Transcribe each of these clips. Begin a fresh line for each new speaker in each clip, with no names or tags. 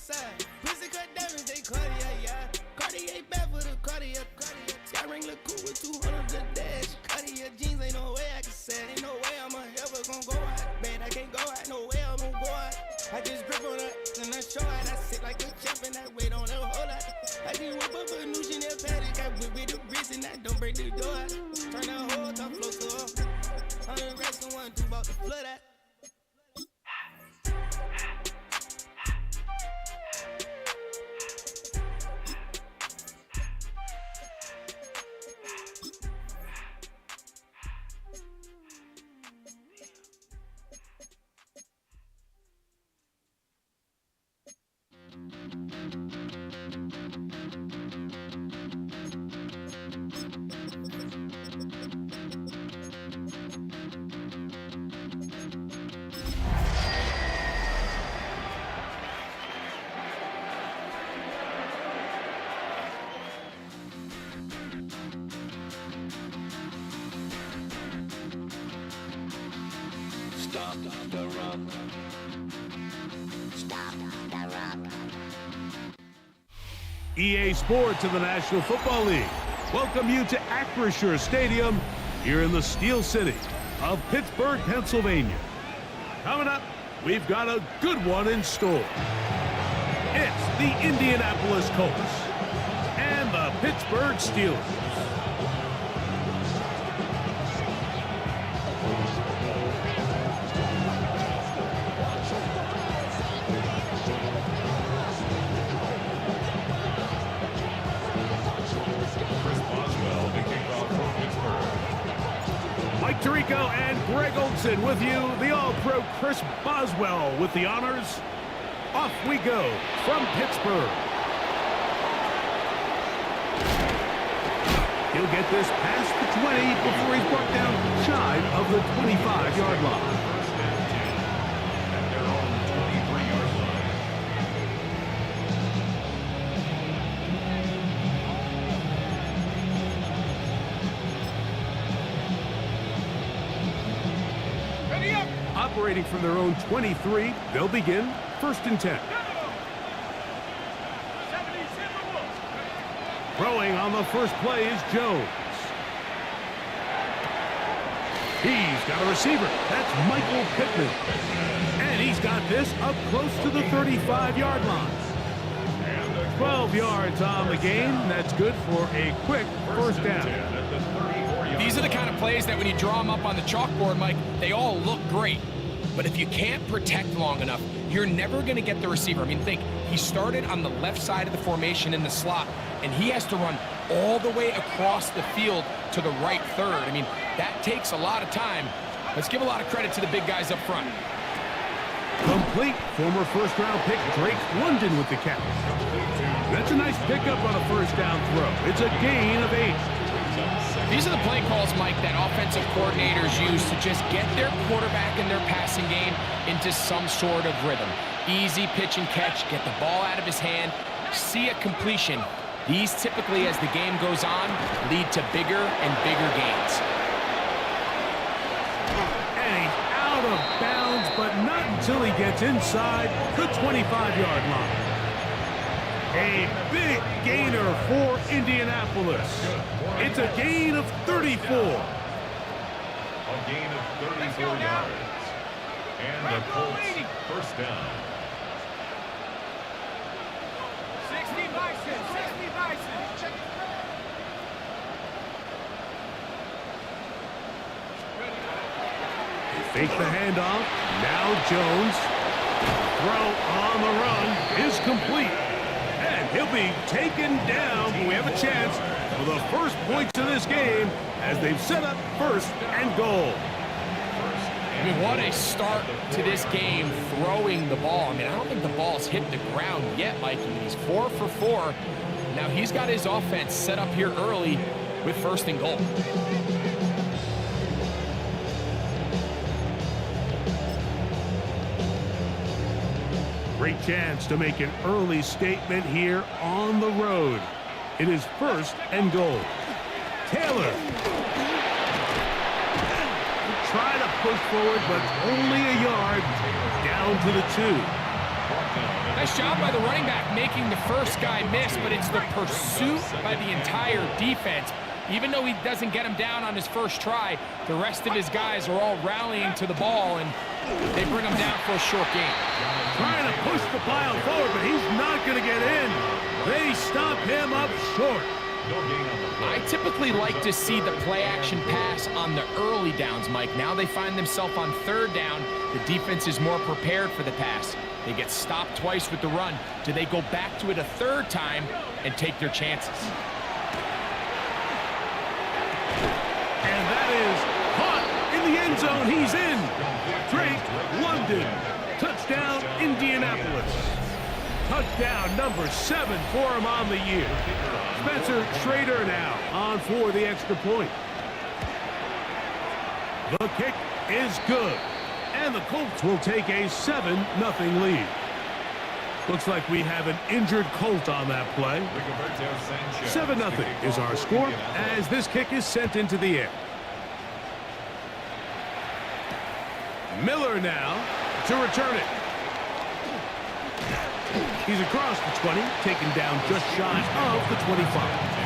side. Pussy cut diamonds, they Cartier, yeah. Cartier bad for the Cartier. Sky ring look cool with 200 the dash. Cartier jeans, ain't no way I can say. Ain't no way I'm ever gonna go out. Man, I can't go out, no way I'm gonna go out. I just grip on her and I show out. I sit like a champ and I wait on her whole lot. I just whip up a new Chanel paddock. I whip with the wrist and I don't break the door out. Turn that whole top floor to her. I'm the rest of one, two about to flood out.
Stop the run. Stop the run.
EA Sports in the National Football League welcome you to Acrisure Stadium here in the Steel City of Pittsburgh, Pennsylvania. Coming up, we've got a good one in store. It's the Indianapolis Colts and the Pittsburgh Steelers. Mike Tirico and Greg Olson with you. The All-Pro Chris Boswell with the honors. Off we go from Pittsburgh. He'll get this past the 20 before he's brought down shy of the 25-yard line.
At their own 23-yard line.
Operating from their own 23, they'll begin 1st and 10. Throwing on the first play is Jones. He's got a receiver. That's Michael Pittman. And he's got this up close to the 35-yard line. 12 yards on the game. That's good for a quick first down.
These are the kind of plays that when you draw them up on the chalkboard, Mike, they all look great. But if you can't protect long enough, you're never going to get the receiver. I mean, think, he started on the left side of the formation in the slot, and he has to run all the way across the field to the right third. I mean, that takes a lot of time. Let's give a lot of credit to the big guys up front.
Complete. Former first-round pick Drake London with the catch. That's a nice pickup on a first down throw. It's a gain of 8.
These are the play calls, Mike, that offensive coordinators use to just get their quarterback and their passing game into some sort of rhythm. Easy pitch and catch, get the ball out of his hand, see a completion. These typically, as the game goes on, lead to bigger and bigger gains.
And he's out of bounds, but not until he gets inside the 25-yard line. A big gainer for Indianapolis. It's a gain of 34.
A gain of 34 yards. And the Colts first down.
60 Bison, 60 Bison.
Fake the handoff. Now Jones. Throw on the run is complete. And he'll be taken down. We have a chance for the first points of this game as they've set up 1st and goal.
I mean, what a start to this game throwing the ball. I mean, I don't think the ball's hit the ground yet, Mike. I mean, he's 4 for 4. Now he's got his offense set up here early with 1st and goal.
Great chance to make an early statement here on the road. It is 1st and goal. Taylor. Try to push forward, but only a yard down to the 2.
Nice job by the running back making the first guy miss, but it's the pursuit by the entire defense. Even though he doesn't get him down on his first try, the rest of his guys are all rallying to the ball, and they bring him down for a short gain.
Trying to push the pile forward, but he's not going to get in. They stop him up short.
I typically like to see the play-action pass on the early downs, Mike. Now they find themselves on third down. The defense is more prepared for the pass. They get stopped twice with the run. Do they go back to it a third time and take their chances?
And that is caught in the end zone. He's in. Drake London. Touchdown, Indianapolis. Touchdown number 7 for him on the year. Spencer Schrader now on for the extra point. The kick is good. And the Colts will take a 7-0 lead. Looks like we have an injured Colt on that play. 7-0 is our score as this kick is sent into the air. Miller now to return it. He's across the 20, taken down just shy of the 25.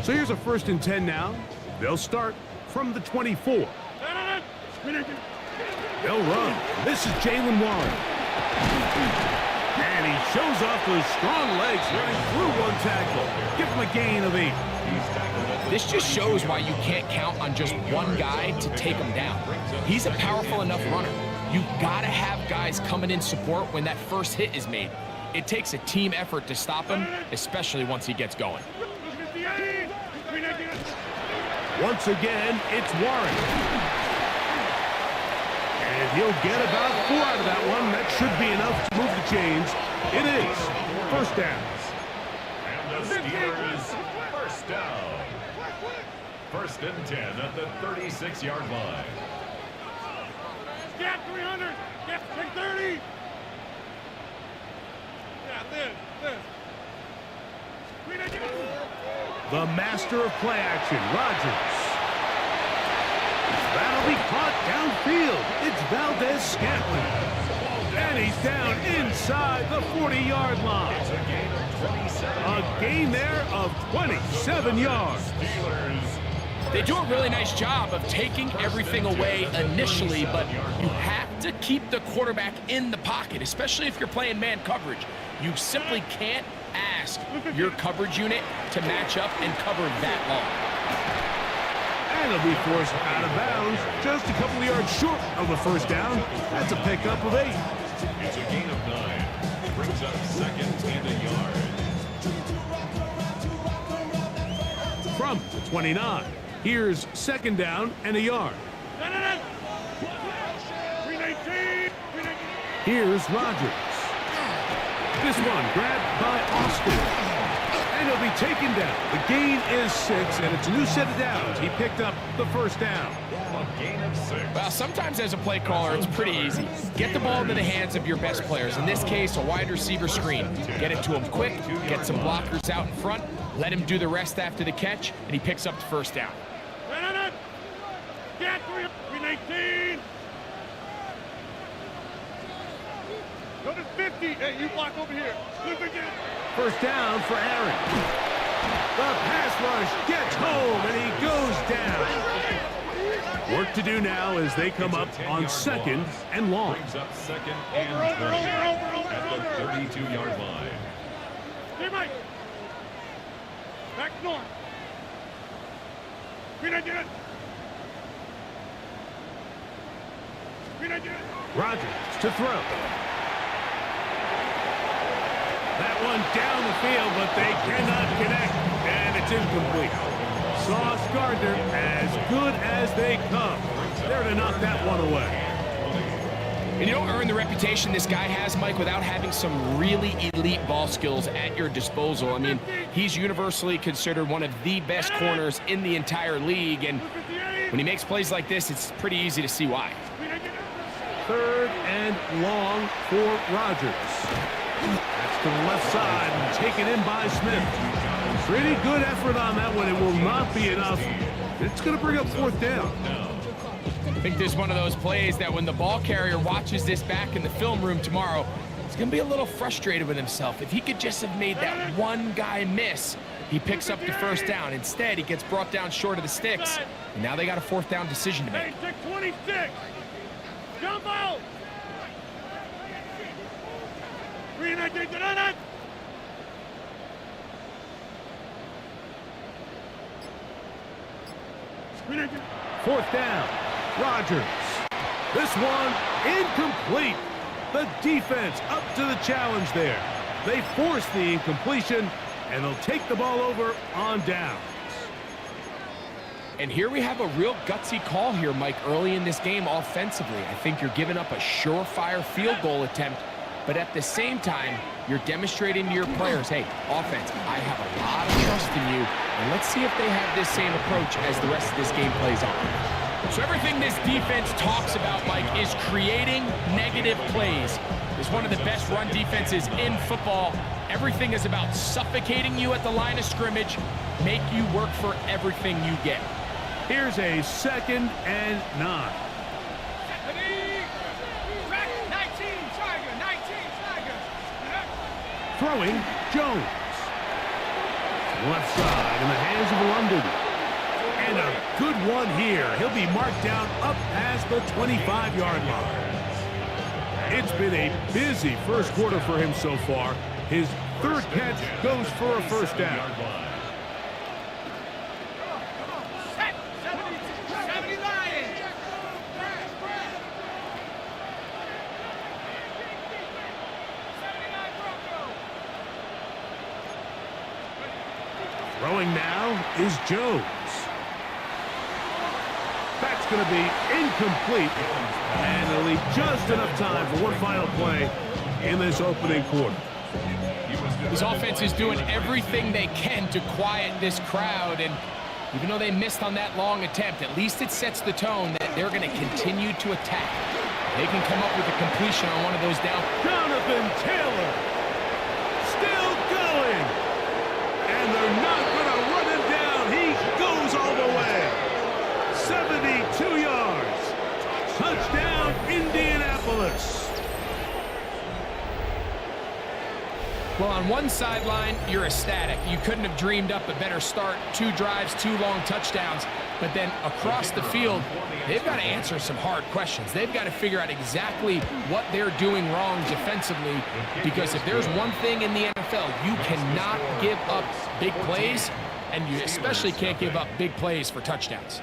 So here's a 1st and 10 now. They'll start from the 24. They'll run. This is Jalen Warren. And he shows off those strong legs running through one tackle. Give him a gain of 8.
This just shows why you can't count on just one guy to take him down. He's a powerful enough runner. You gotta have guys coming in support when that first hit is made. It takes a team effort to stop him, especially once he gets going.
Once again, it's Warren. And he'll get about 4 out of that one. That should be enough to move the chains. It is. 1st down.
And the Steelers, 1st down. 1st and 10 at the 36-yard line.
Get 300. Get 30. Yeah, this.
The master of play action, Rodgers. That'll be caught downfield. It's Valdez-Scantling. And he's down inside the 40-yard line. A gain there of 27 yards.
They do a really nice job of taking everything away initially, but you have to keep the quarterback in the pocket, especially if you're playing man coverage. You simply can't ask your coverage unit to match up and cover that long.
And he'll be forced out of bounds, just a couple of yards short of the 1st down. That's a pickup of 8.
It's a gain of 9. Brings up 2nd and a yard.
From the 29, here's 2nd down and a yard. Here's Rodgers. This one grabbed by Austin. And he'll be taken down. The gain is 6, and it's a new set of downs. He picked up the 1st down.
A gain of 6.
Well, sometimes as a play caller, it's pretty easy. Get the ball into the hands of your best players. In this case, a wide receiver screen. Get it to him quick, get some blockers out in front, let him do the rest after the catch, and he picks up the 1st down.
Get 319. Go to 50. Hey, you block over here.
1st down for Aaron. The pass rush gets home, and he goes down. Work to do now as they come up on 2nd and long.
Brings up 2nd and 20 at the 32-yard line.
Hey, Mike. Back north. 319.
Rodgers to throw. That one down the field, but they cannot connect, and it's incomplete. Sauce Gardner, as good as they come. There to knock that one away.
And you don't earn the reputation this guy has, Mike, without having some really elite ball skills at your disposal. I mean, he's universally considered one of the best corners in the entire league, and When he makes plays like this, it's pretty easy to see why.
3rd and long for Rodgers. That's to the left side and taken in by Smith. Pretty good effort on that one. It will not be enough. It's going to bring up 4th down.
I think this is one of those plays that when the ball carrier watches this back in the film room tomorrow, he's going to be a little frustrated with himself. If he could just have made that one guy miss, he picks up the 1st down. Instead, he gets brought down short of the sticks, and now they got a 4th down decision to make.
26. Jump out.
4th down. Rodgers. This one incomplete. The defense up to the challenge there. They force the incompletion, and they'll take the ball over on downs.
And here we have a real gutsy call here, Mike, early in this game offensively. I think you're giving up a surefire field goal attempt, but at the same time, you're demonstrating to your players, hey, offense, I have a lot of trust in you, and let's see if they have this same approach as the rest of this game plays on. So everything this defense talks about, Mike, is creating negative plays. It's one of the best run defenses in football. Everything is about suffocating you at the line of scrimmage, make you work for everything you get.
Here's a 2nd and 9. Throwing, Jones. Left side in the hands of London. And a good one here. He'll be marked down up past the 25-yard line. It's been a busy first quarter for him so far. His 3rd catch goes for a 1st down. Throwing now is Jones. That's going to be incomplete, and it'll leave just enough time for one final play in this opening quarter.
This offense is doing everything they can to quiet this crowd, and even though they missed on that long attempt, at least it sets the tone that they're going to continue to attack. They can come up with a completion on one of those down.
Jonathan Taylor still going, and they're not going to run him down. He goes all the way. 72 yards. Touchdown, Indianapolis.
Well, on one sideline, you're ecstatic. You couldn't have dreamed up a better start. 2 drives, 2 long touchdowns. But then across the field, they've got to answer some hard questions. They've got to figure out exactly what they're doing wrong defensively, because if there's one thing in the NFL, you cannot give up big plays, and you especially can't give up big plays for touchdowns.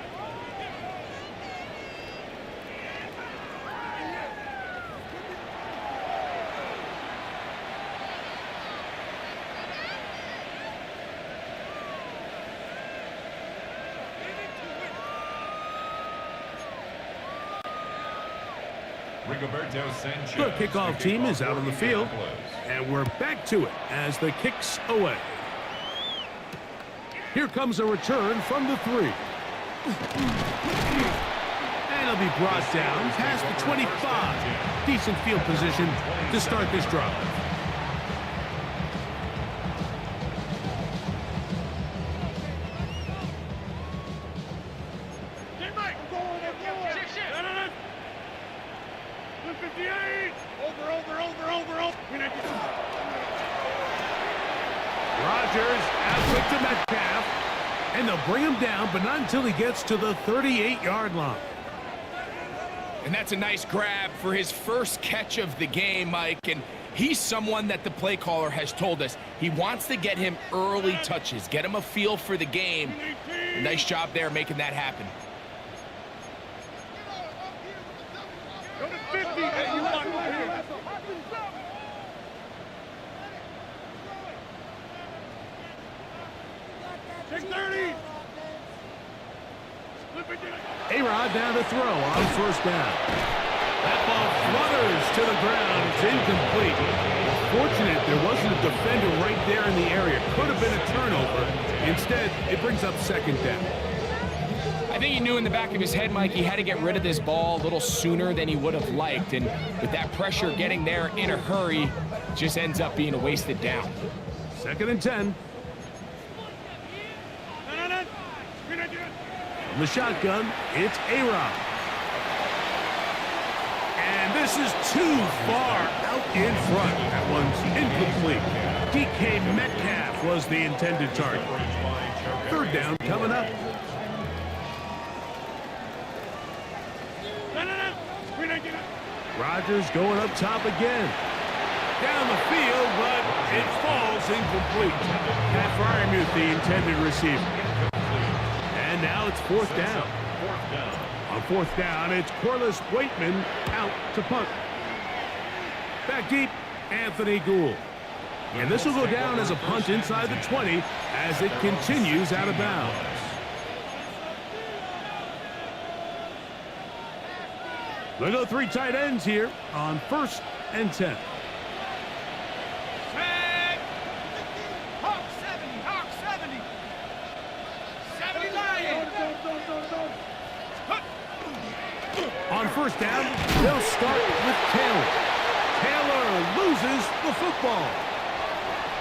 The kickoff team is out on the field, and we're back to it as the kick's away. Here comes a return from the 3. And he'll be brought down past the 25. Decent field position to start this drive. Rodgers out quick to Metcalf, and they'll bring him down, but not until he gets to the 38-yard line.
And that's a nice grab for his first catch of the game, Mike. And he's someone that the play caller has told us he wants to get him early touches, get him a feel for the game. Nice job there making that happen.
Go to 50. Hey, you walk over here. Take 30.
A-Rod down to throw on 1st down. That ball flutters to the ground. It's incomplete. Fortunate there wasn't a defender right there in the area. Could have been a turnover. Instead, it brings up 2nd down.
I think he knew in the back of his head, Mike, he had to get rid of this ball a little sooner than he would have liked. And with that pressure getting there in a hurry, just ends up being a wasted down.
2nd and 10. From the shotgun, it's A-Rob. And this is too far out in front. That one's incomplete. DK Metcalf was the intended target. 3rd down coming up. Rodgers going up top again. Down the field, but it falls incomplete. Pat Fryermuth, the intended receiver. And now it's 4th down. On 4th down, it's Corliss Waitman out to punt. Back deep, Anthony Gould. And this will go down as a punt inside the 20 as it continues out of bounds. We'll go 3 tight ends here on 1st and 10.
Hawk 70. 70 Lions.
On 1st down, they'll start with Taylor. Taylor loses the football.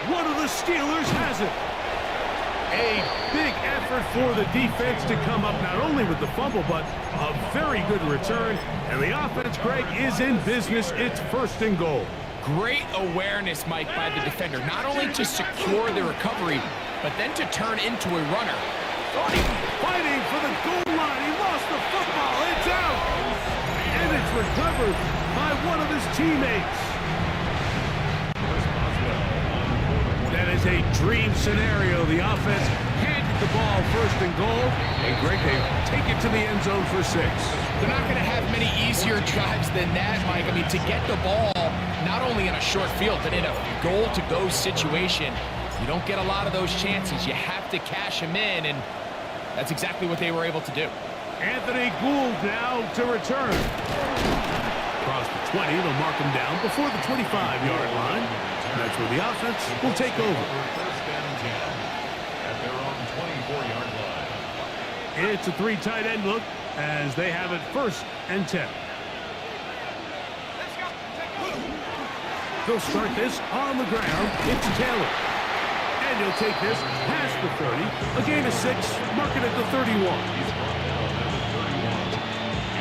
One of the Steelers has it. A big effort for the defense to come up not only with the fumble, but a very good return. And the offense, Greg, is in business. It's 1st and goal.
Great awareness, Mike, by the defender. Not only to secure the recovery, but then to turn into a runner.
Fighting for the goal line. He lost the football. It's out. And it's recovered by one of his teammates. That is a dream scenario. The offense handed the ball 1st and goal. And Greg, they take it to the end zone for 6.
They're not going to have many easier drives than that, Mike. I mean, to get the ball not only in a short field, but in a goal-to-go situation, you don't get a lot of those chances. You have to cash them in, and that's exactly what they were able to do. Anthony Gould now to return. Across the 20, they'll mark him down before the 25-yard line. That's where the offense will take over.
1st and 10 at their own 24-yard line.
It's a 3 tight end look as they have it 1st and 10. They'll start this on the ground. It's Taylor. And he'll take this past the 30. A gain of 6, marking it to 31.
He's brought down at the 31.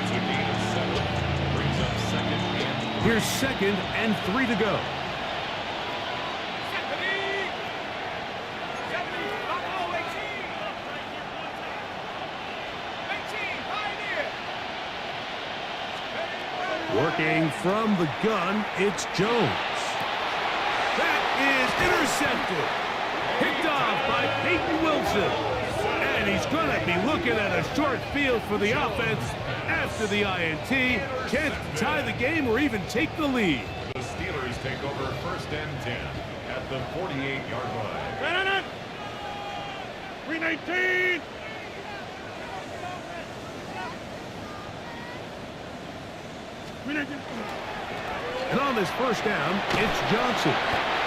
It's a gain of 7. Brings up 2nd and 3.
Here's 2nd and 3 to go. Working from the gun, it's Jones. That is intercepted. Picked off by Peyton Wilson. And he's going to be looking at a short field for the offense after the INT. Chance to tie the game or even take the lead.
The Steelers take over 1st and 10 at the 48-yard line.
319.
And on this 1st down, it's Johnson.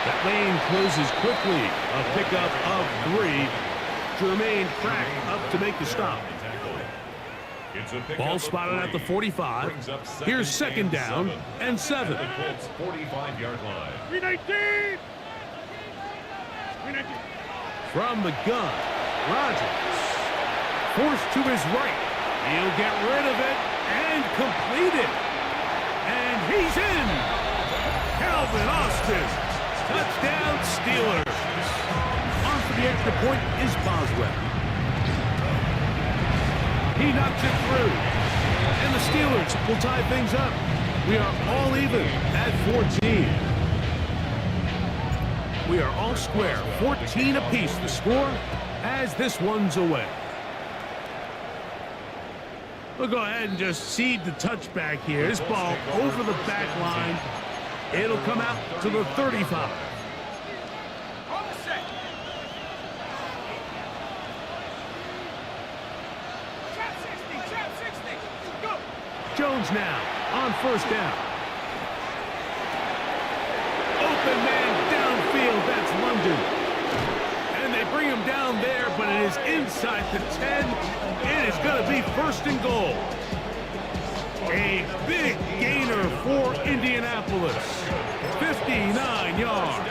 That lane closes quickly. A pickup of 3. Jermaine Crack up to make the stop. Ball spotted at the 45. Here's 2nd down and 7.
At the Colts 45-yard line.
319.
From the gun, Rodgers. Forced to his right. He'll get rid of it and complete it. And he's in. Calvin Austin. Touchdown Steelers. On for the extra point is Boswell. He knocks it through. And the Steelers will tie things up. We are all even at 14. We are all square. 14 apiece the score as this one's away. We'll go ahead and just cede the touchback here. This ball over the back line. It'll come out to the 35. Jones now on 1st down. Open man downfield. That's London. And they bring him down there, but it is inside the 10. It is going to be 1st and goal. A big gainer for Indianapolis. 59 yards.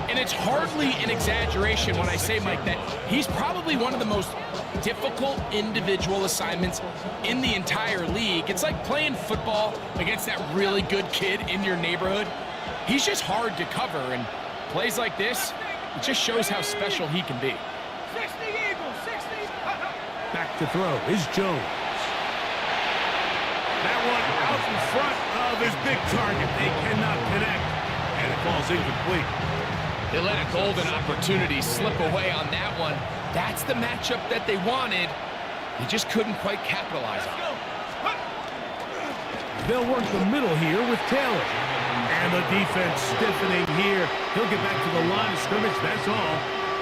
And it's hardly an exaggeration when I say, Mike, that he's probably one of the most difficult individual assignments in the entire league. It's like playing football against that really good kid in your neighborhood. He's just hard to cover, and plays like this, it just shows how special he can be.
60 Eagles, 60.
Back to throw is Jones. That one out in front of his big target. They cannot connect, and it falls incomplete.
They let a golden opportunity slip away on that one. That's the matchup that they wanted. They just couldn't quite capitalize on it.
They'll work the middle here with Taylor. And the defense stiffening here. He'll get back to the line of scrimmage, that's all.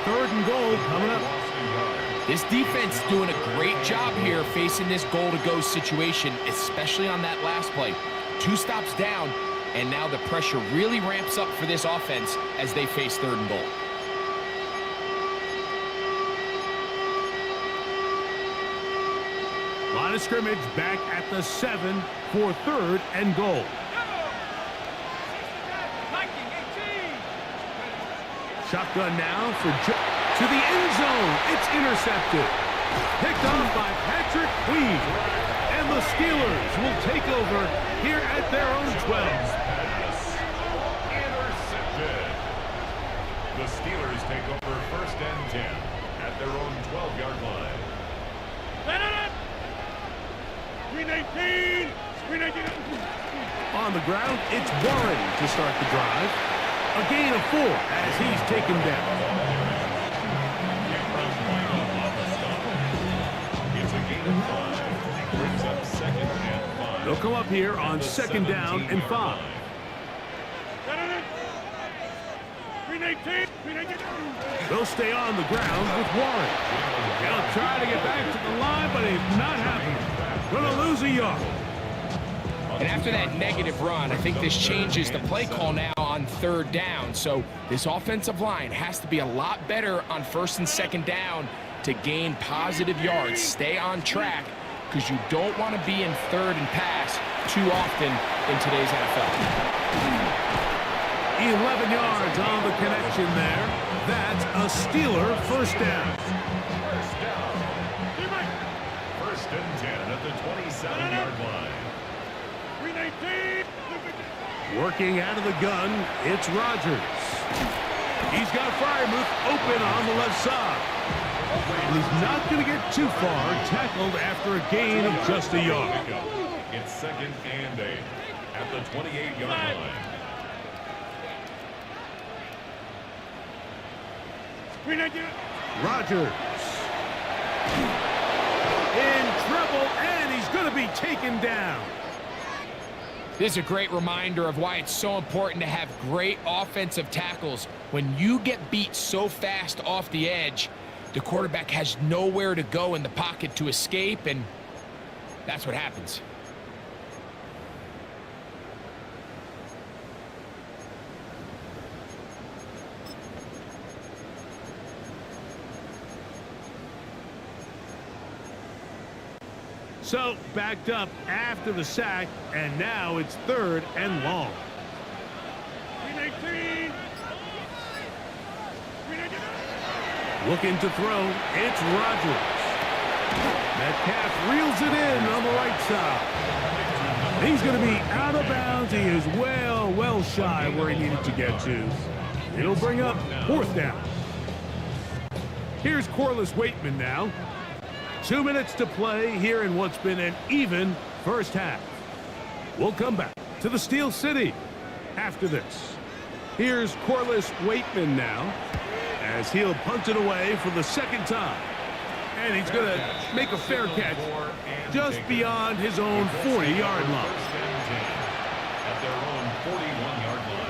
3rd and goal coming up.
This defense doing a great job here facing this goal-to-go situation, especially on that last play. 2 stops down, and now the pressure really ramps up for this offense as they face 3rd and goal.
Line of scrimmage back at the 7 for 3rd and goal. Shotgun now for to the end zone. It's intercepted. Picked off by Patrick Queen. And the Steelers will take over here at their own 12.
Intercepted. The Steelers take over 1st and 10 at their own 12-yard line.
Screen 18. Screen 18.
On the ground, it's Warren to start the drive. A gain of 4 as he's taken down.
It's a gain of 5. Brings up 2nd and 5.
They'll come up here on 2nd down and 5.
Screen 18. Screen 18.
They'll stay on the ground with Warren. They'll try to get back to the line, but it's not happening. Gonna lose a yard.
And after that negative run, I think this changes the play call now on 3rd down. So this offensive line has to be a lot better on 1st and 2nd down to gain positive yards. Stay on track, because you don't want to be in 3rd and pass too often in today's NFL.
11 yards on the connection there. That's a Steeler 1st down.
1st and 10 at the 27-yard line.
Working out of the gun, it's Rodgers. He's got Freiermuth open on the left side. And he's not going to get too far, tackled after a gain of just a yard.
It's 2nd and 8 at the 28-yard line.
Rodgers in trouble, and he's going to be taken down.
This is a great reminder of why it's so important to have great offensive tackles. When you get beat so fast off the edge, the quarterback has nowhere to go in the pocket to escape, and that's what happens.
So, backed up after the sack, and now it's 3rd and long. Looking to throw, it's Rodgers. Metcalf reels it in on the right side. He's going to be out of bounds. He is well shy where he needed to get to. It'll bring up 4th down. Here's Corliss Waitman now. 2 minutes to play here in what's been an even first half. We'll come back to the Steel City after this. Here's Corliss Waitman now as he'll punt it away for the 2nd time. And he's going to make a fair catch just beyond his own 40-yard line.
At their own 41-yard line.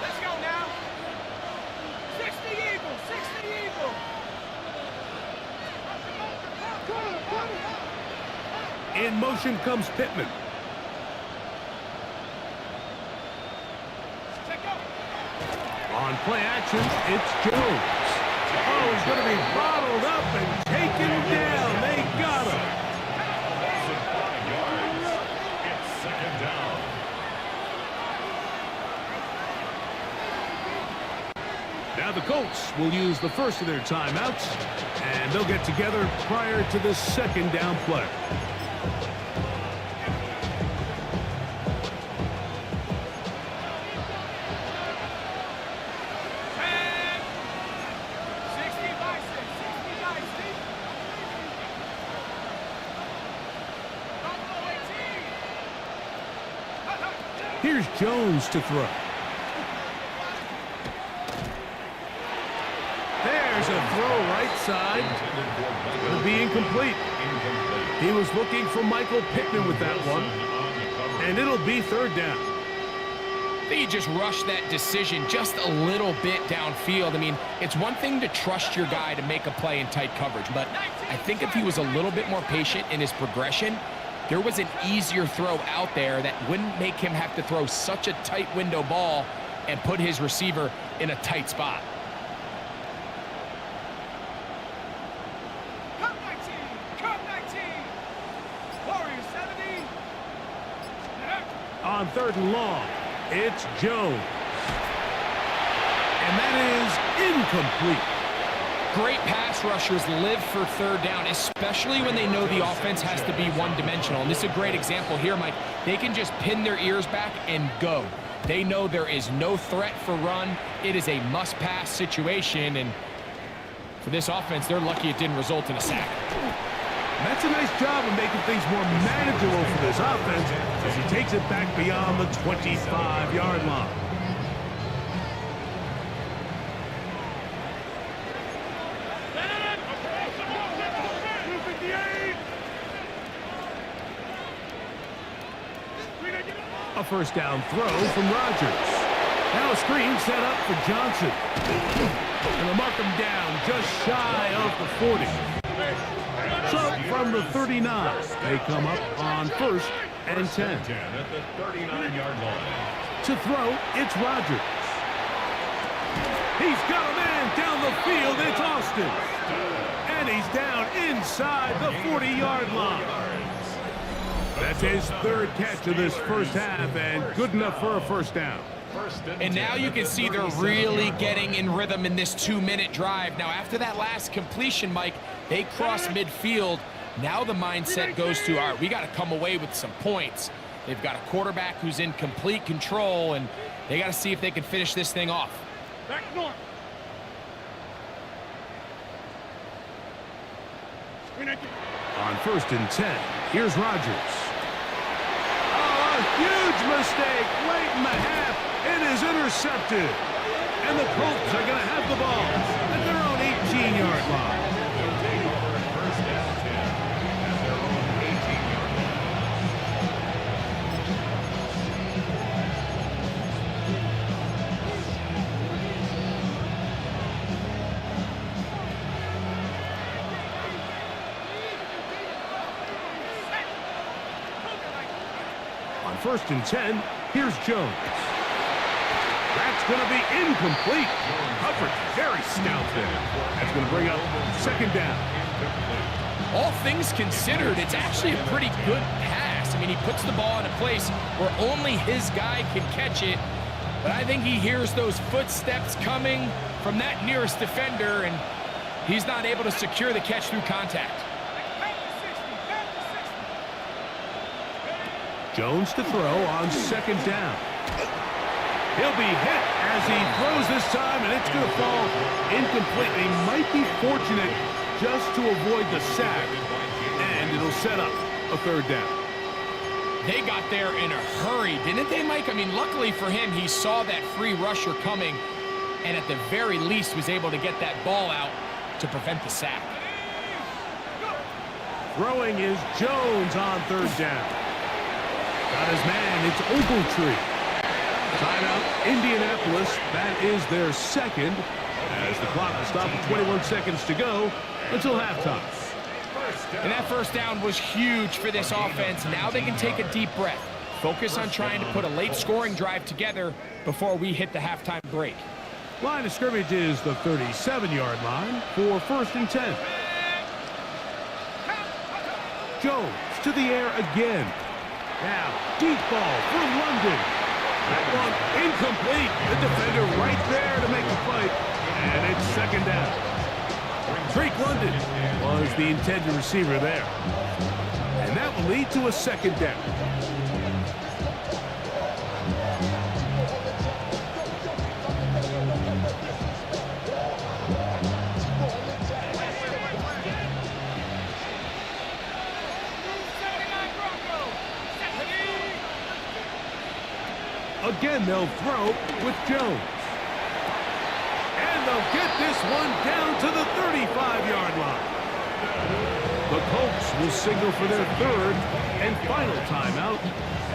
Let's go now. 60 Eagles, 60 Eagles.
In motion comes Pittman. On play action, it's Jones. Oh, he's going to be bottled up and taken down. They got him.
It's second down.
Now the Colts will use the first of their timeouts, and they'll get together prior to the second down play. Here's Jones to throw. There's a throw right side. It'll be incomplete. He was looking for Michael Pittman with that one. And it'll be third down.
I think he just rushed that decision just a little bit downfield. I mean, it's one thing to trust your guy to make a play in tight coverage, but I think if he was a little bit more patient in his progression, there was an easier throw out there that wouldn't make him have to throw such a tight window ball and put his receiver in a tight spot.
Come 19! Come 19! Warriors 70!
On third and long, it's Jones. And that is incomplete.
Great pass rushers live for third down, especially when they know the offense has to be one-dimensional. And this is a great example here, Mike. They can just pin their ears back and go. They know there is no threat for run. It is a must-pass situation, and for this offense, they're lucky it didn't result in a sack.
That's a nice job of making things more manageable for this offense as he takes it back beyond the 25-yard line. A first down throw from Rodgers. Now a screen set up for Johnson. And they'll mark him down just shy of the 40. So from the 39, they come up on first and 10.
At the 39-yard line.
To throw, it's Rodgers. He's got a man down the field. It's Austin. And he's down inside the 40-yard line. That's his third catch of this first half, and good enough for a first down.
And now you can see they're really getting in rhythm in this 2-minute drive. Now, after that last completion, Mike, they cross midfield. Now the mindset goes to, all right, we got to come away with some points. They've got a quarterback who's in complete control, and they got to see if they can finish this thing off.
Back north.
On first and 10, here's Rodgers. Oh, a huge mistake late in the half. It is intercepted. And the Colts are going to have the ball at their own 18-yard line.
First down 10 at their own 18-yard line.
On first and 10, here's Jones. That's going to be incomplete. Coverage very stout there. That's going to bring up second down.
All things considered, it's actually a pretty good pass. I mean, he puts the ball in a place where only his guy can catch it. But I think he hears those footsteps coming from that nearest defender, and he's not able to secure the catch through contact.
Jones to throw on second down. He'll be hit as he throws this time, and it's going to fall incomplete. He might be fortunate just to avoid the sack, and it'll set up a third down.
They got there in a hurry, didn't they, Mike? I mean, luckily for him, he saw that free rusher coming, and at the very least was able to get that ball out to prevent the sack.
Throwing is Jones on third down. Got his man, it's Ogletree. Timeout, Indianapolis. That is their second, as the clock will stop at 21 seconds to go until halftime.
And that first down was huge for this offense. Now they can take a deep breath. Focus on trying to put a late scoring drive together before we hit the halftime break.
Line of scrimmage is the 37-yard line for 1st and 10. Jones to the air again. Now, deep ball for London. That one incomplete. The defender right there to make the play. And it's 2nd down. Drake London was the intended receiver there. And that will lead to a 2nd down. Again, they'll throw with Jones. And they'll get this one down to the 35-yard line. The Colts will signal for their 3rd and final timeout,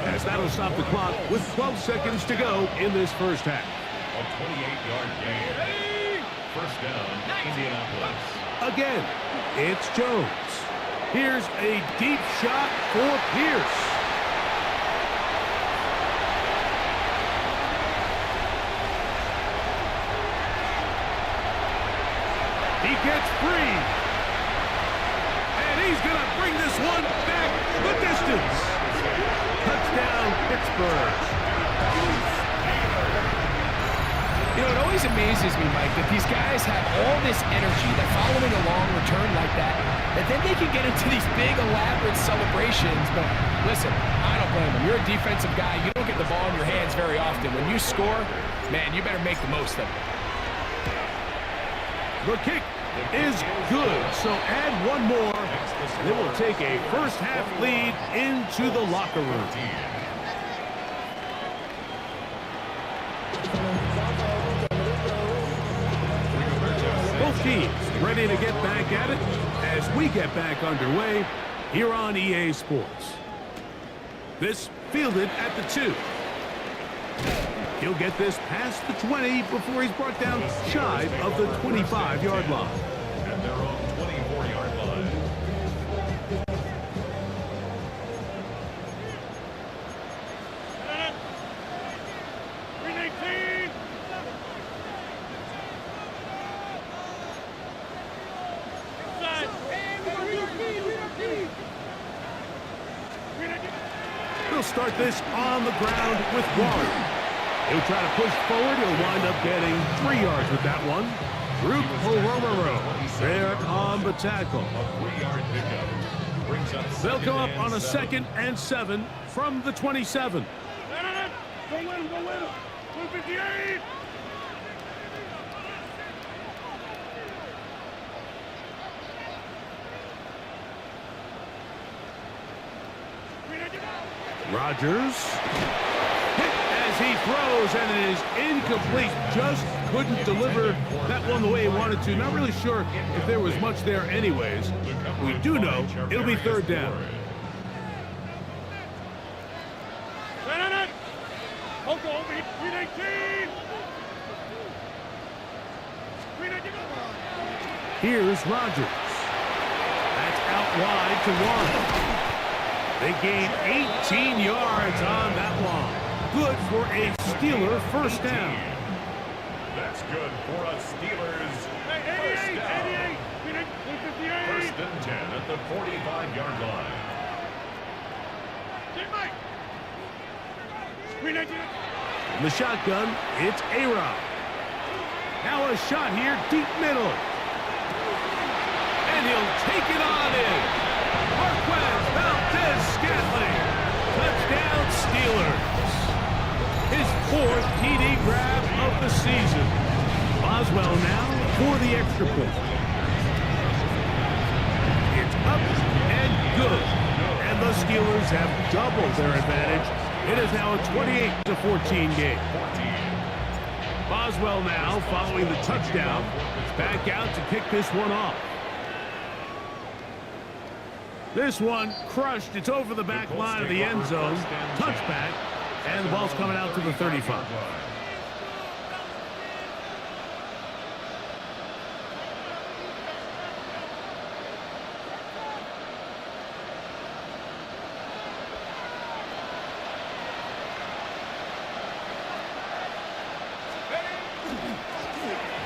as that'll stop the clock with 12 seconds to go in this first half.
A 28-yard gain. 1st down, Indianapolis.
Again, it's Jones. Here's a deep shot for Pierce. He gets free. And he's going to bring this one back the distance. Touchdown, Pittsburgh.
You know, it always amazes me, Mike, that these guys have all this energy, that following a long return like that then they can get into these big, elaborate celebrations. But listen, I don't blame them. You're a defensive guy. You don't get the ball in your hands very often. When you score, man, you better make the most of it.
The kick is good, so add one more, and it will take a first-half lead into the locker room. Both teams ready to get back at it as we get back underway here on EA Sports. This fielded at the 2. He'll get this past the 20 before he's brought down shy of the 25-yard line.
And they're on 24-yard line.
He'll start this on the ground with Warren. He'll try to push forward. He'll wind up getting 3 yards with that one. Drew Oromero there on the tackle. They'll come up on a 2nd and 7 from the 27.
Go win him, 158.
Rodgers hit as he throws, and it is incomplete. Just couldn't deliver that one the way he wanted to. Not really sure if there was much there anyways. We do know it'll be 3rd down. Here's Rodgers. That's out wide to Warren. They gain 18 yards on that one. Good for a Steeler first down.
That's good for a Steelers first down. 1st and 10 at the 45-yard line.
In the shotgun, it's A-Rod. Now a shot here, deep middle. And he'll take it on in. Marquez Valdez-Scantling. Touchdown Steelers. His 4th TD grab of the season. Boswell now for the extra point. It's up and good. And the Steelers have doubled their advantage. It is now a 28-14 game. Boswell now following the touchdown. Back out to kick this one off. This one crushed. It's over the back line of the end zone. Touchback. And the ball's coming out to the 35.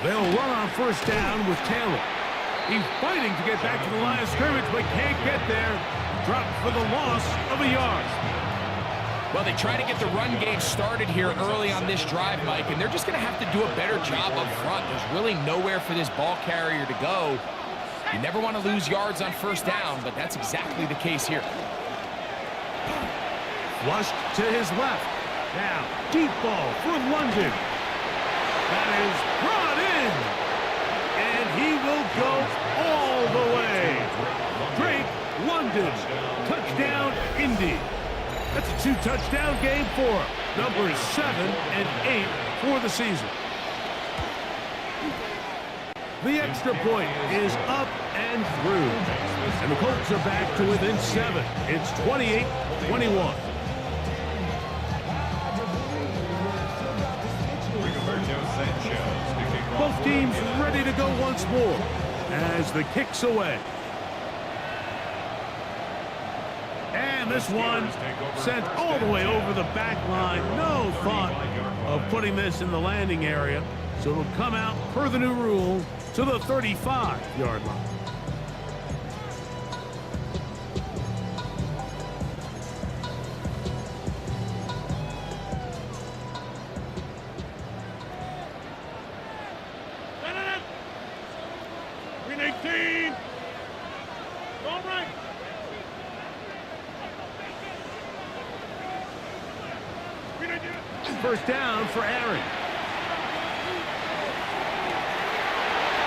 They'll run on first down with Taylor. He's fighting to get back to the line of scrimmage, but can't get there. Dropped for the loss of a yard.
Well, they try to get the run game started here early on this drive, Mike, and they're just going to have to do a better job up front. There's really nowhere for this ball carrier to go. You never want to lose yards on first down, but that's exactly the case here.
Flushed to his left. Now, deep ball for London. That is brought in. And he will go all the way. Drake London. Touchdown, Indy. That's a 2-touchdown game for numbers 7 and 8 for the season. The extra point is up and through. And the Colts are back to within 7. It's 28-21. Both teams ready to go once more as the kick's away. And this one sent all the way over the back line. No thought of putting this in the landing area. So it'll come out, per the new rule, to the 35-yard line. First down for Aaron.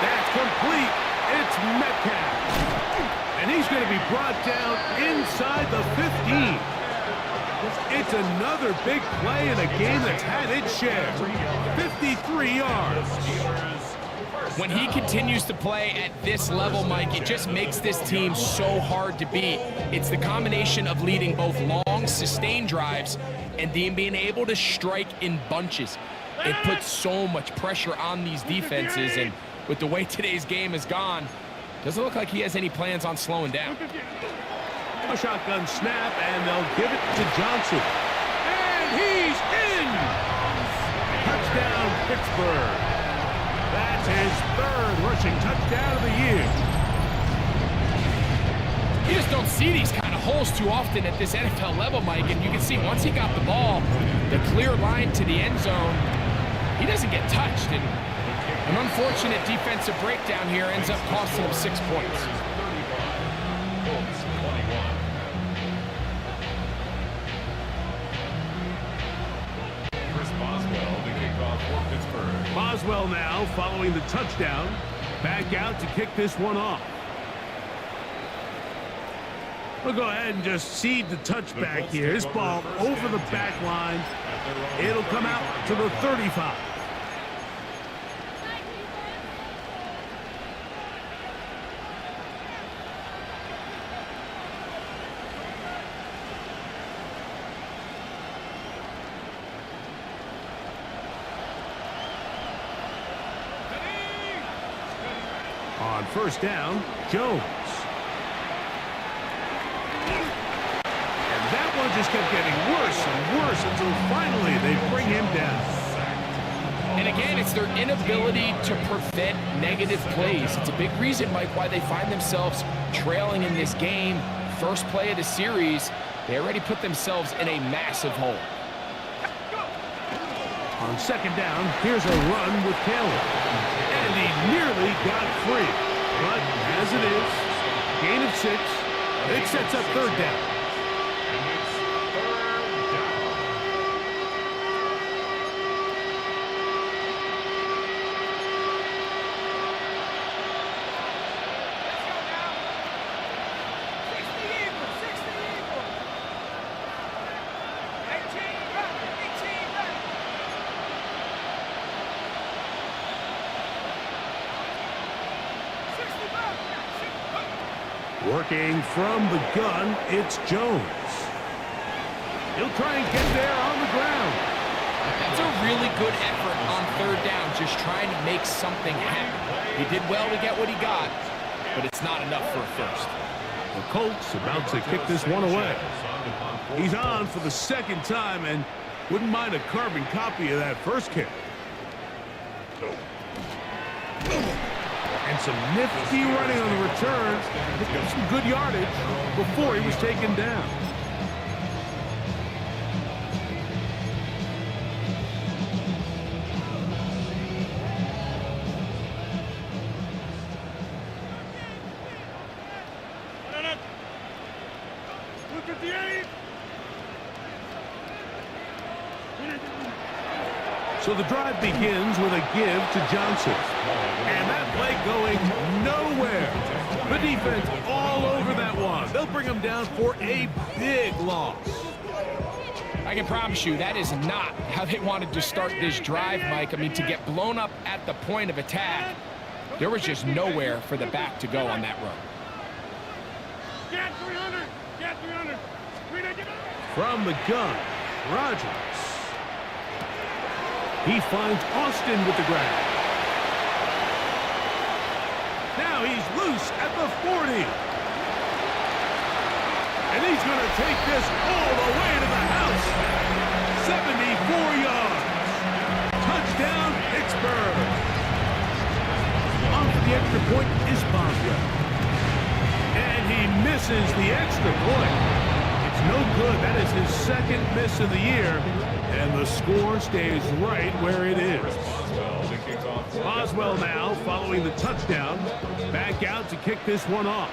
That's complete. It's Metcalf. And he's going to be brought down inside the 15. It's another big play in a game that's had its share. 53 yards.
When he continues to play at this level, Mike, it just makes this team so hard to beat. It's the combination of leading both long, sustained drives and then being able to strike in bunches. It puts so much pressure on these defenses, and with the way today's game has gone, doesn't look like he has any plans on slowing down.
A shotgun snap, and they'll give it to Johnson. And he's in! Touchdown, Pittsburgh. That's his 3rd rushing touchdown of the year.
You just don't see these kind of holes too often at this NFL level, Mike, and you can see once he got the ball, the clear line to the end zone, he doesn't get touched, and an unfortunate defensive breakdown here ends up costing him 6 points.
Boswell now following the touchdown, back out to kick this one off. We'll go ahead and just cede the touchback here. This ball over the back line. It'll come out to the 35. On first down, Jones. And that one just kept getting worse and worse until finally they bring him down.
And again, it's their inability to prevent negative plays. It's a big reason, Mike, why they find themselves trailing in this game. First play of the series, they already put themselves in a massive hole.
On second down, here's a run with Taylor. And he nearly got free. But as it is, gain of 6, it sets up third down. Working from the gun, it's Jones. He'll try and get there on the ground.
That's a really good effort on third down, just trying to make something happen. He did well to get what he got, but it's not enough for a first.
The Colts about to kick this one away. He's on for the second time and wouldn't mind a carbon copy of that first kick. And some nifty running on the return. Picked up some good yardage before he was taken down. So the drive begins with a give to Johnson. And that play going nowhere. The defense all over that one. They'll bring him down for a big loss.
I can promise you that is not how they wanted to start this drive, Mike. I mean, to get blown up at the point of attack, there was just nowhere for the back to go on that run.
Get 300! Get 300!
From the gun, Rodgers. He finds Austin with the grab. Now he's loose at the 40. And he's going to take this all the way to the house. 74 yards. Touchdown, Pittsburgh. On for the extra point is Boswell. And he misses the extra point. It's no good. That is his second miss of the year. And the score stays right where it is. Boswell now, following the touchdown, back out to kick this one off.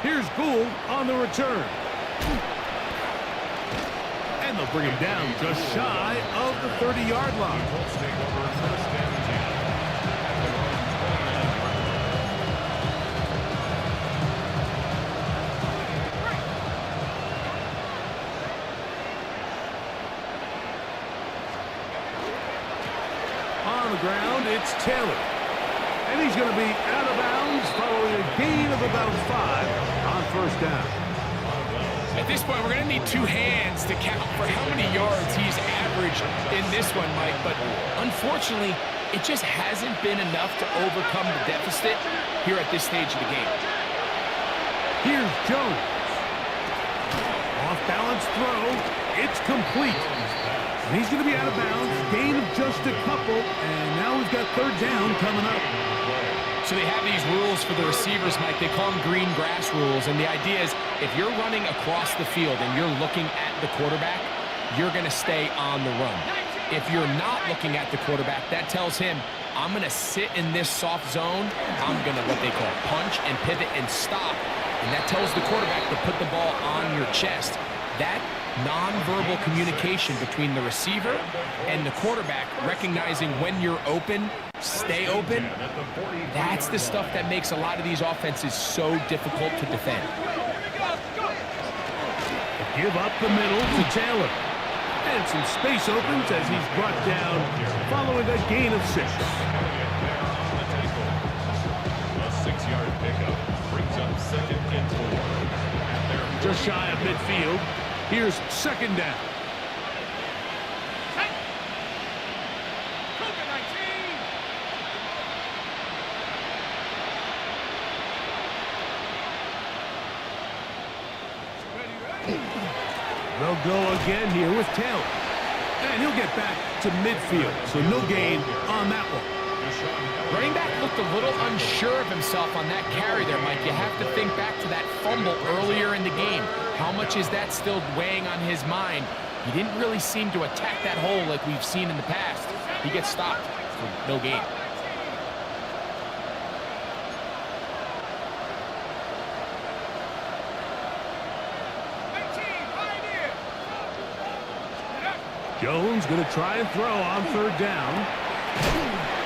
Here's Gould on the return. And they'll bring him down just shy of the 30-yard line. On the ground, it's Taylor. And he's going to be out of bounds following a gain of about 5 on first down.
At this point, we're going to need 2 hands to count for how many yards he's averaged in this one, Mike. But unfortunately, it just hasn't been enough to overcome the deficit here at this stage of the game.
Here's Jones. Off-balance throw. It's complete. And he's going to be out of bounds. Gain of just a couple. And now we've got third down coming up.
So they have these rules for the receivers, Mike. They call them green grass rules. And the idea is if you're running across the field and you're looking at the quarterback, you're going to stay on the run. If you're not looking at the quarterback, that tells him, I'm going to sit in this soft zone. I'm going to what they call punch and pivot and stop. And that tells the quarterback to put the ball on your chest. That nonverbal communication between the receiver and the quarterback, recognizing when you're open, stay open, that's the stuff that makes a lot of these offenses so difficult to defend.
Give up the middle to Taylor. And some space opens as he's brought down following a gain of 6.
A 6-yard pickup brings up 2nd and 4.
Just shy of midfield. Here's second down. They'll go again here with Taylor. And he'll get back to midfield, so no gain on that one.
Running back looked a little unsure of himself on that carry there, Mike. You have to think back to that fumble earlier in the game. How much is that still weighing on his mind? He didn't really seem to attack that hole like we've seen in the past. He gets stopped for no gain.
Jones going to try and throw on third down.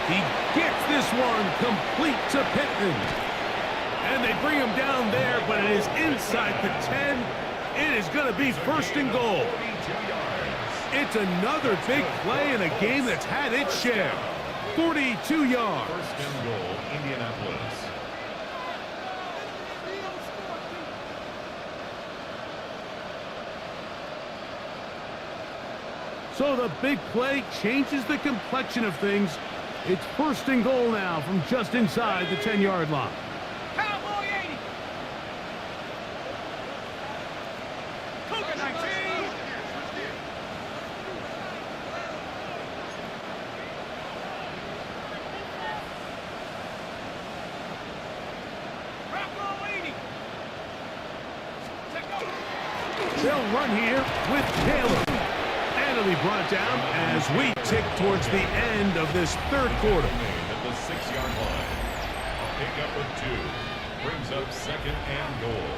He gets this one complete to Pittman. And they bring him down there, but it is inside the 10. It is going to be first and goal. It's another big play in a game that's had its share. 42 yards.
First and goal, Indianapolis.
So the big play changes the complexion of things. It's first and goal now from just inside the 10-yard line.
Cowboy 80. Cougar 19.
They'll run here with Taylor. And it'll be brought down as we tick towards the end of this third quarter.
At the 6-yard line. A pickup of 2. Brings up 2nd and goal.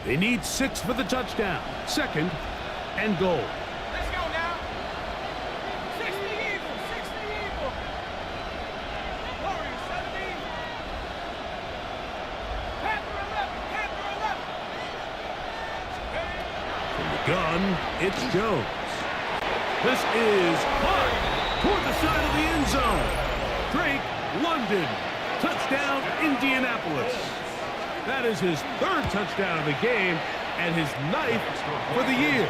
They need 6 for the touchdown. 2nd and goal.
Let's go now. 60 Eagle, 60 Eagle. Warriors 70. Panther 11, Panther 11.
From the gun, it's Jones. This is hard toward the side of the end zone. Drake London. Touchdown, Indianapolis. That is his 3rd touchdown of the game and his 9th for the year.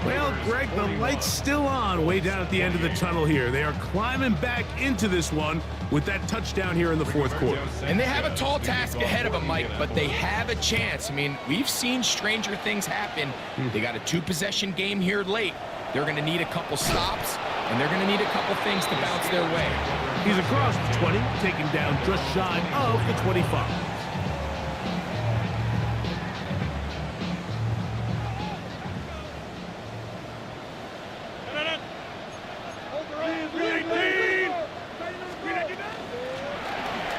Well, Greg, the light's still on way down at the end of the tunnel here. They are climbing back into this one with that touchdown here in the 4th quarter.
And they have a tall task ahead of them, Mike, but they have a chance. I mean, we've seen stranger things happen. They got a 2-possession game here late. They're going to need a couple stops, and they're going to need a couple things to bounce their way.
He's across the 20, taken down just shy of the 25.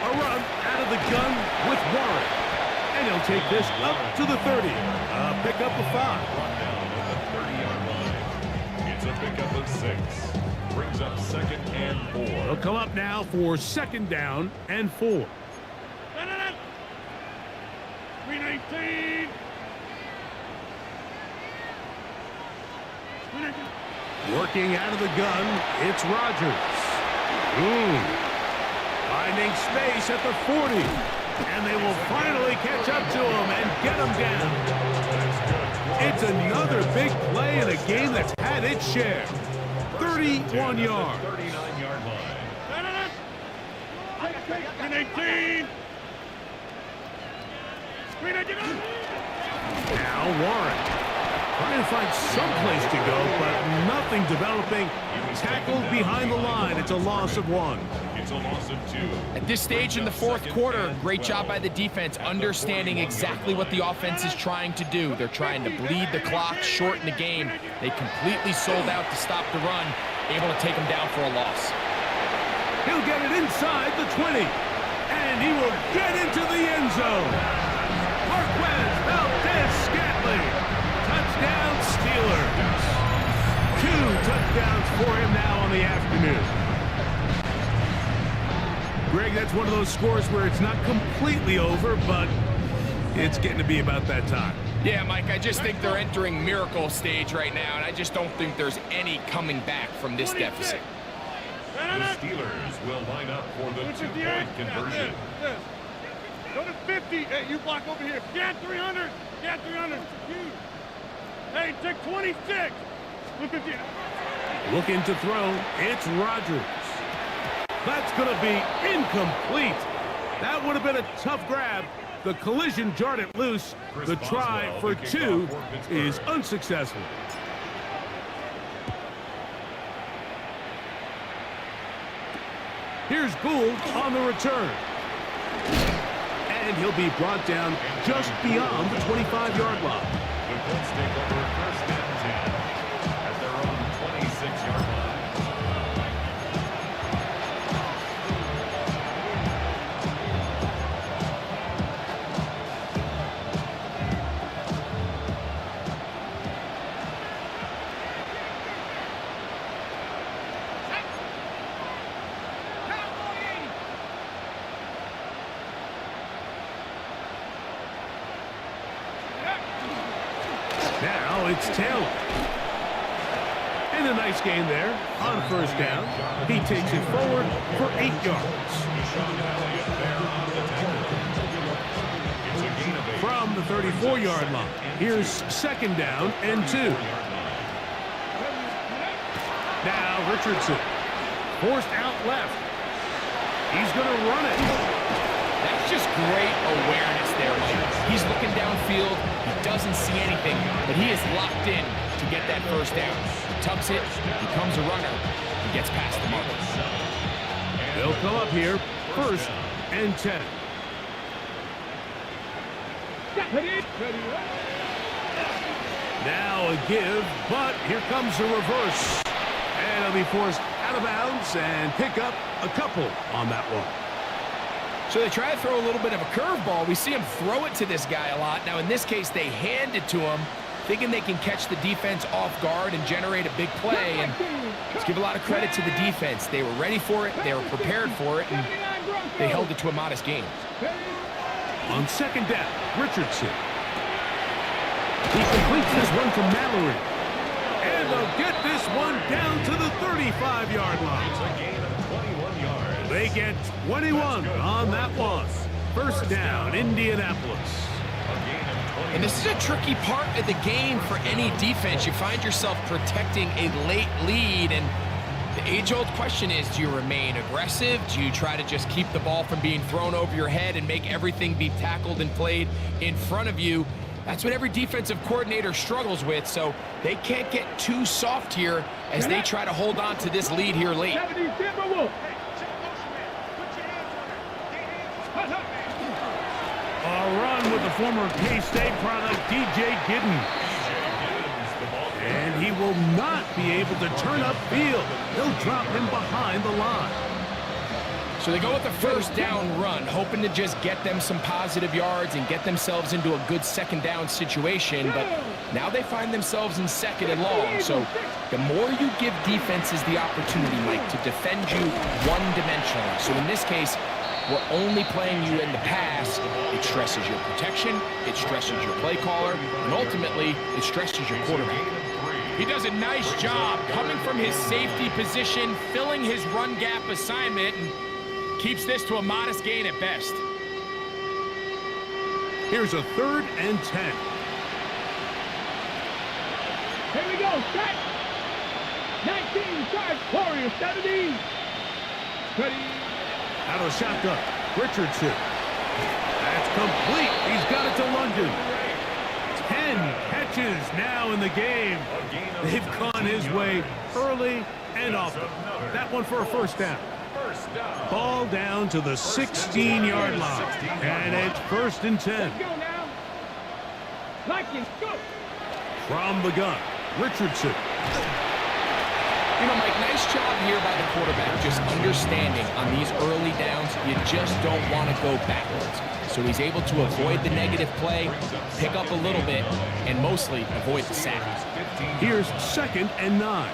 A run out of the gun with Warren. And he'll take this up to the 30. A pickup of 5.
Brought down at the 30-yard line. It's a pickup of 6. Brings up 2nd and 4.
They'll come up now for 2nd down and 4.
319.
Working out of the gun, it's Rodgers. Finding space at the 40. And they will finally catch up to him and get him down. It's another big play in a game that's had its share. 31 yards.
39-yard line.
318.
Now Warren trying to find some place to go, but nothing developing. Tackled behind the line. It's a loss of 1.
It's a loss of 2.
At this stage in the 4th quarter, great job by the defense understanding exactly what the offense is trying to do. They're trying to bleed the clock, shorten the game. They completely sold out to stop the run, able to take them down for a loss.
He'll get it inside the 20, and he will get into the end zone. Marquez Valdez-Scantling. Touchdown, Steelers. 2 touchdowns for him now on the afternoon. Greg, that's one of those scores where it's not completely over, but it's getting to be about that time.
Yeah, Mike, I just think they're entering miracle stage right now, and I just don't think there's any coming back from this deficit.
The Steelers will line up for the 2-point conversion.
Go to 50. Hey, you block over here. Get 300. Get 300. Hey, take 26. 150.
Looking to throw. It's Rodgers. That's going to be incomplete. That would have been a tough grab. The collision jarred it loose. The try for 2 is unsuccessful. Here's Gould on the return. And he'll be brought down just beyond the 25-yard line.
The Colts take over 1st and 10 at their own 26-yard line.
Now it's Taylor. And a nice gain there on 1st down. He takes it forward for 8 yards. From the 34-yard line, here's 2nd down and 2. Now Richardson forced out left. He's going to run it.
That's just great awareness there, Mike. He's looking downfield. He doesn't see anything, but he is locked in to get that first down. He tucks it, becomes a runner, and gets past the mark.
They'll come up here, 1st and 10. Now a give, but here comes the reverse. And he'll be forced out of bounds and pick up a couple on that one.
So they try to throw a little bit of a curveball. We see him throw it to this guy a lot. Now in this case, they hand it to him, thinking they can catch the defense off guard and generate a big play. And let's give a lot of credit to the defense. They were ready for it, they were prepared for it, and they held it to a modest gain.
On 2nd down, Richardson. He completes this one to Mallory. And they'll get this one down to the 35-yard line.
It's a gain of 21 yards.
They get 21 on that one. 1st down, Indianapolis.
And this is a tricky part of the game for any defense. You find yourself protecting a late lead, and the age-old question is, do you remain aggressive? Do you try to just keep the ball from being thrown over your head and make everything be tackled and played in front of you? That's what every defensive coordinator struggles with, so they can't get too soft here as they try to hold on to this lead here late.
A run with the former K-State product, DJ Giddens. And he will not be able to turn upfield. They'll drop him behind the line.
So they go with the 1st down run, hoping to just get them some positive yards and get themselves into a good 2nd down situation, but now they find themselves in 2nd and long. So the more you give defenses the opportunity, Mike, to defend you one-dimensionally. So in this case, we're only playing you in the pass. It stresses your protection, it stresses your play caller, and ultimately, it stresses your quarterback. He does a nice job coming from his safety position, filling his run gap assignment, and keeps this to a modest gain at best.
Here's a 3rd and 10.
Here we go, set. 19, start, Warriors, 70. Ready.
Out of the shotgun, Richardson. That's complete. He's got it to London. 10 catches now in the game. They've gone his way early and often. That one for a 1st down. Ball down to the 16-yard line. And it's 1st and 10.
Go now. Likens, go.
From the gun, Richardson.
You know, Mike, nice job here by the quarterback, just understanding on these early downs, you just don't want to go backwards. So he's able to avoid the negative play, pick up a little bit, and mostly avoid the sack.
Here's 2nd and 9.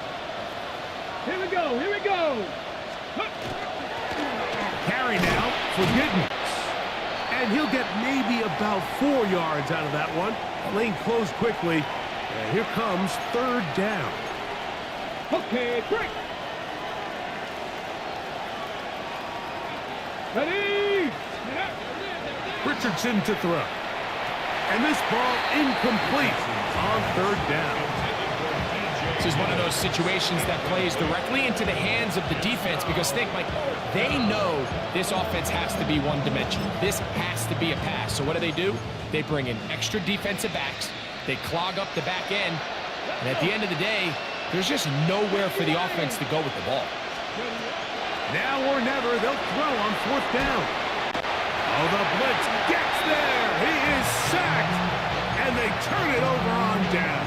Here we go, here we go.
Carry now for Giddens. And he'll get maybe about 4 yards out of that one. Lane closed quickly. And here comes 3rd down.
Okay, break. Ready.
Richardson to throw. And this ball incomplete on 3rd down.
This is one of those situations that plays directly into the hands of the defense because think, Mike, they know this offense has to be one-dimensional. This has to be a pass. So what do? They bring in extra defensive backs. They clog up the back end. And at the end of the day, there's just nowhere for the offense to go with the ball.
Now or never, they'll throw on 4th down. Oh, the blitz gets there. He is sacked. And they turn it over on down.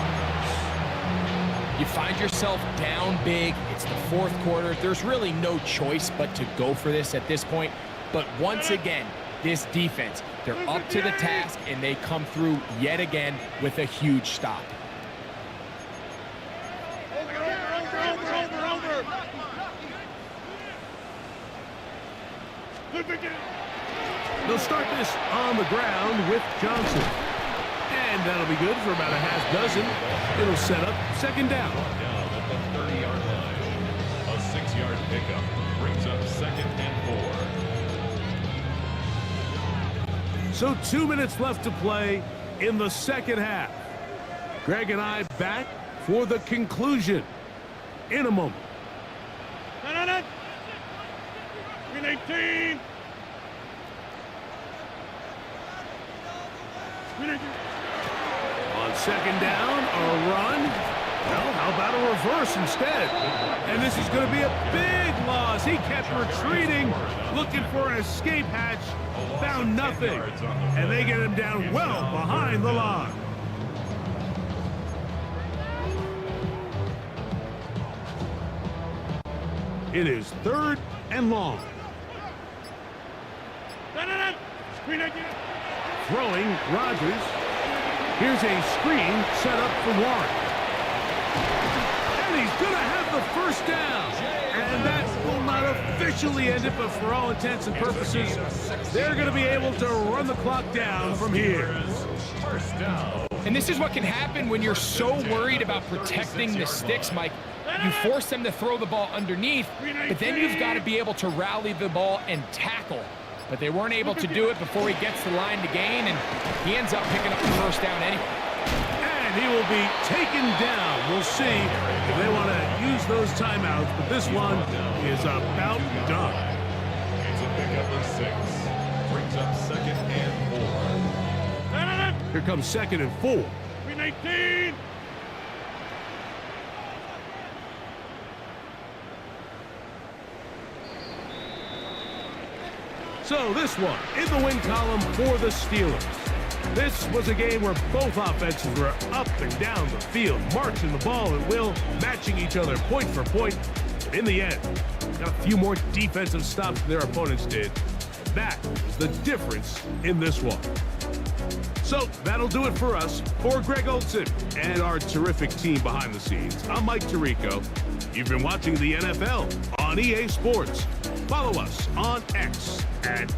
You find yourself down big. It's the 4th quarter. There's really no choice but to go for this at this point. But once again, this defense, they're up to the task, and they come through yet again with a huge stop.
They'll start this on the ground with Johnson. And that'll be good for about a half dozen. It'll set up 2nd down.
Down at the 30-yard line. A 6-yard pickup brings up 2nd and 4.
So 2 minutes left to play in the 2nd half. Greg and I back for the conclusion in a moment.
No. Green 18. Green 18.
On second down, a run. Well, how about a reverse instead? And this is going to be a big loss. He kept retreating, looking for an escape hatch, found nothing. And they get him down well behind the line. It is 3rd and long.
Green 18.
Throwing, Rodgers. Here's a screen set up for Warren. And he's going to have the first down. And that will not officially end it, but for all intents and purposes, they're going to be able to run the clock down from here.
First down.
And this is what can happen when you're so worried about protecting the sticks, Mike. You force them to throw the ball underneath, but then you've got to be able to rally the ball and tackle. But they weren't able to do it before he gets the line to gain, and he ends up picking up the first down anyway.
And he will be taken down. We'll see if they want to use those timeouts, but this one is about done.
It's a pickup of 6. Brings up 2nd and 4.
Here comes 2nd and 4.
Green 18.
So this one in the win column for the Steelers. This was a game where both offenses were up and down the field, marching the ball at will, matching each other point for point. And in the end, got a few more defensive stops than their opponents did. That was the difference in this one. So that'll do it for us. For Greg Olson and our terrific team behind the scenes, I'm Mike Tirico. You've been watching the NFL on EA Sports. Follow us on X at